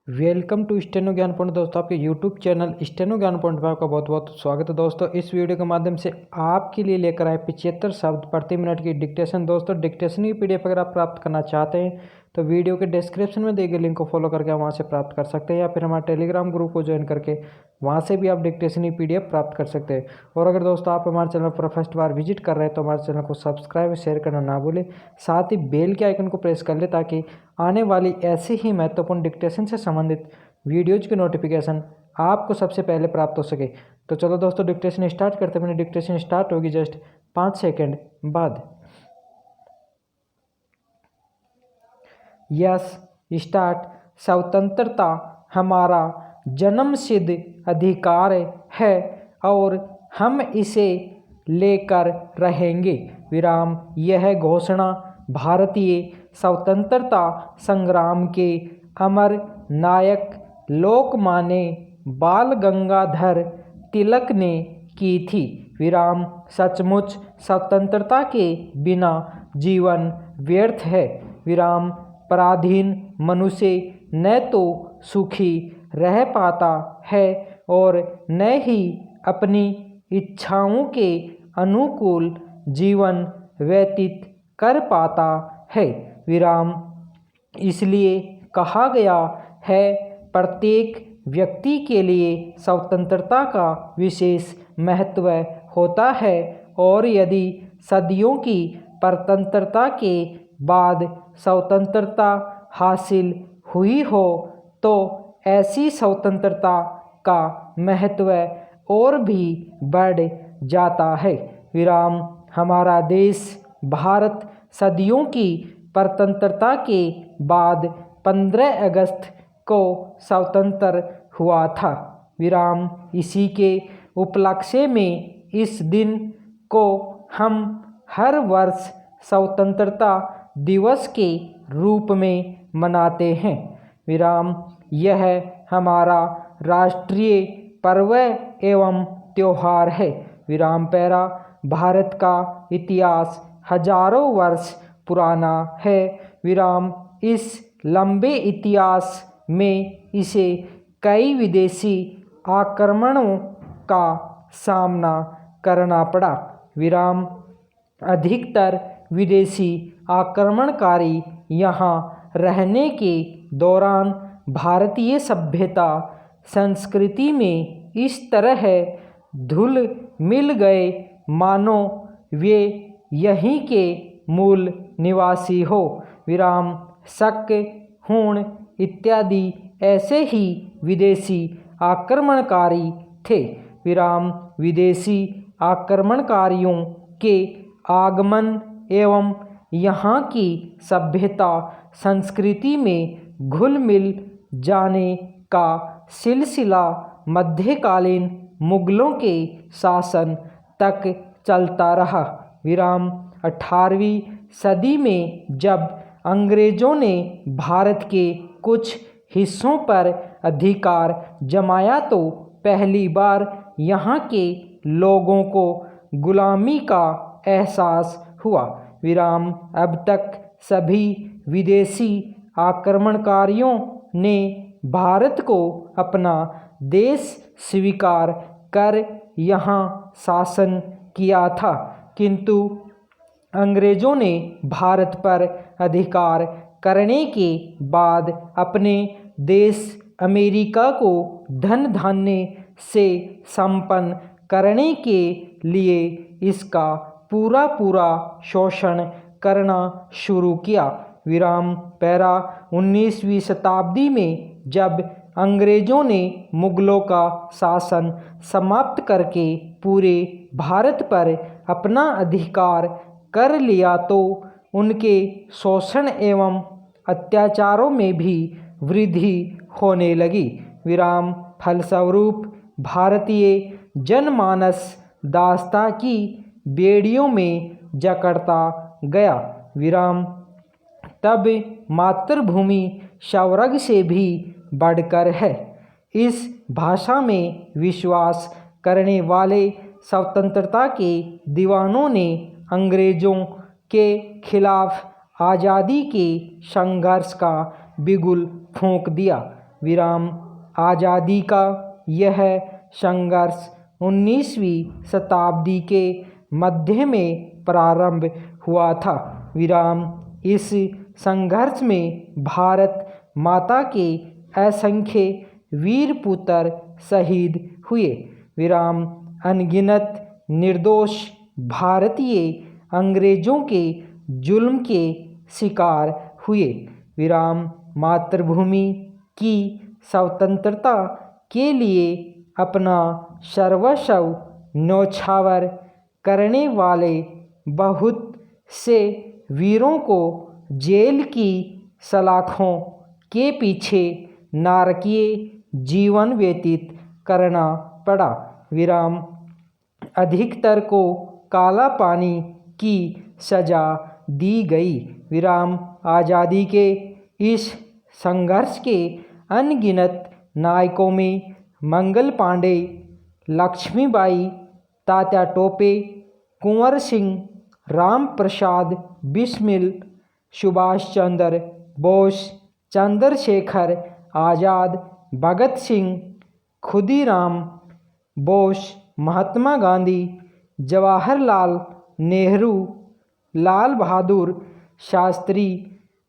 Welcome to steno ज्ञान point. दोस्तों आपके यूट्यूब चैनल स्टेनो ज्ञान पॉइंट पर आपका बहुत बहुत स्वागत है। दोस्तों इस वीडियो के माध्यम से आपके लिए लेकर आए 75 शब्द प्रति मिनट की डिक्टेशन। दोस्तों डिक्टेशन की पीडीएफ अगर आप प्राप्त करना चाहते हैं तो वीडियो के डिस्क्रिप्शन में दिए गए लिंक को फॉलो करके आप वहाँ से प्राप्त कर सकते हैं, या फिर हमारे टेलीग्राम ग्रुप को ज्वाइन करके वहाँ से भी आप डिक्टेशन की पीडीएफ प्राप्त कर सकते हैं। और अगर दोस्तों आप हमारे चैनल पर फर्स्ट बार विजिट कर रहे हैं तो हमारे चैनल को सब्सक्राइब शेयर करना ना भूलें, साथ ही बेल के आइकन को प्रेस कर ले ताकि आने वाली ऐसे ही महत्वपूर्ण डिक्टेशन से संबंधित वीडियोज की नोटिफिकेशन आपको सबसे पहले प्राप्त हो सके। तो चलो दोस्तों डिक्टेशन स्टार्ट करते हैं। अपनी डिक्टेशन स्टार्ट होगी जस्ट 5 सेकंड बाद। Yes start. स्वतंत्रता हमारा जन्मसिद्ध अधिकार है और हम इसे लेकर रहेंगे। विराम। यह घोषणा भारतीय स्वतंत्रता संग्राम के अमर नायक लोकमान्य बाल गंगाधर तिलक ने की थी। विराम। सचमुच स्वतंत्रता के बिना जीवन व्यर्थ है। विराम। पराधीन मनुष्य न तो सुखी रह पाता है और न ही अपनी इच्छाओं के अनुकूल जीवन व्यतीत कर पाता है। विराम। इसलिए कहा गया है प्रत्येक व्यक्ति के लिए स्वतंत्रता का विशेष महत्व होता है, और यदि सदियों की परतंत्रता के बाद स्वतंत्रता हासिल हुई हो तो ऐसी स्वतंत्रता का महत्व और भी बढ़ जाता है। विराम। हमारा देश भारत सदियों की परतंत्रता के बाद 15 अगस्त को स्वतंत्र हुआ था। विराम। इसी के उपलक्ष्य में इस दिन को हम हर वर्ष स्वतंत्रता दिवस के रूप में मनाते हैं। विराम। यह हमारा राष्ट्रीय पर्व एवं त्योहार है। विराम। पैरा। भारत का इतिहास हजारों वर्ष पुराना है। विराम। इस लंबे इतिहास में इसे कई विदेशी आक्रमणों का सामना करना पड़ा। विराम। अधिकतर विदेशी आक्रमणकारी यहाँ रहने के दौरान भारतीय सभ्यता संस्कृति में इस तरह घुल मिल गए मानो वे यहीं के मूल निवासी हो। विराम। शक, हूण इत्यादि ऐसे ही विदेशी आक्रमणकारी थे। विराम। विदेशी आक्रमणकारियों के आगमन एवं यहाँ की सभ्यता संस्कृति में घुल मिल जाने का सिलसिला मध्यकालीन मुगलों के शासन तक चलता रहा। विराम। 18वीं सदी में जब अंग्रेजों ने भारत के कुछ हिस्सों पर अधिकार जमाया तो पहली बार यहाँ के लोगों को गुलामी का एहसास हुआ। विराम। अब तक सभी विदेशी आक्रमणकारियों ने भारत को अपना देश स्वीकार कर यहाँ शासन किया था, किंतु अंग्रेजों ने भारत पर अधिकार करने के बाद अपने देश अमेरिका को धन धान्य से संपन्न करने के लिए इसका पूरा पूरा शोषण करना शुरू किया। विराम। पैरा। 19वीं शताब्दी में जब अंग्रेजों ने मुगलों का शासन समाप्त करके पूरे भारत पर अपना अधिकार कर लिया तो उनके शोषण एवं अत्याचारों में भी वृद्धि होने लगी। विराम। फलस्वरूप भारतीय जनमानस दासता की बेड़ियों में जकड़ता गया। विराम। तब मातृभूमि स्वर्ग से भी बढ़कर है, इस भाषा में विश्वास करने वाले स्वतंत्रता के दीवानों ने अंग्रेजों के खिलाफ आज़ादी के संघर्ष का बिगुल फूंक दिया। विराम आज़ादी का यह संघर्ष 19वीं शताब्दी के मध्य में प्रारंभ हुआ था। विराम इस संघर्ष में भारत माता के असंख्य वीर पुत्र शहीद हुए। विराम अनगिनत निर्दोष भारतीय अंग्रेजों के जुल्म के शिकार हुए। विराम मातृभूमि की स्वतंत्रता के लिए अपना सर्वस्व न्यौछावर करने वाले बहुत से वीरों को जेल की सलाखों के पीछे नारकीय जीवन व्यतीत करना पड़ा। विराम अधिकतर को काला पानी की सजा दी गई। विराम आज़ादी के इस संघर्ष के अनगिनत नायकों में मंगल पांडे, लक्ष्मीबाई, तात्या टोपे, कुंवर सिंह, राम प्रसाद बिस्मिल, सुभाष चंद्र बोस, चंद्रशेखर आज़ाद, भगत सिंह, खुदीराम बोस, महात्मा गांधी, जवाहरलाल नेहरू, लाल बहादुर शास्त्री,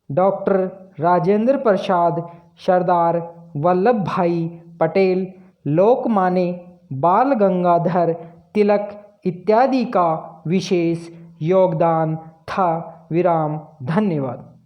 डॉक्टर राजेंद्र प्रसाद, सरदार वल्लभ भाई पटेल, लोकमान्य बाल गंगाधर तिलक इत्यादि का विशेष योगदान था। विराम। धन्यवाद।